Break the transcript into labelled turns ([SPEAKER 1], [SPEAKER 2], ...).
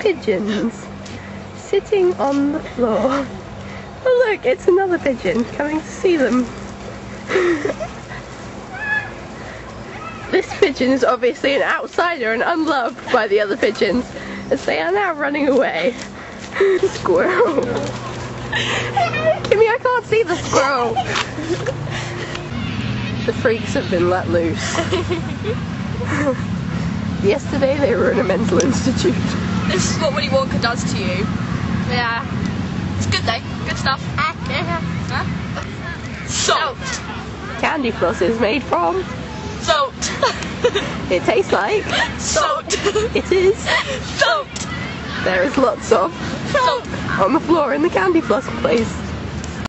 [SPEAKER 1] pigeons sitting on the floor. Oh look, it's another pigeon coming to see them. This pigeon is obviously an outsider and unloved by the other pigeons, as they are now running away. Squirrel. Kimmy, I can't see the squirrel. The freaks have been let loose. Yesterday they were in a mental institute.
[SPEAKER 2] This is what Willy Wonka does to you. Yeah. It's good though. Good stuff. Huh? Salt.
[SPEAKER 1] Candyfloss is made from
[SPEAKER 2] salt.
[SPEAKER 1] It tastes like
[SPEAKER 2] salt.
[SPEAKER 1] It is
[SPEAKER 2] salt.
[SPEAKER 1] There is lots of
[SPEAKER 2] Salt
[SPEAKER 1] on the floor in the Candyfloss place.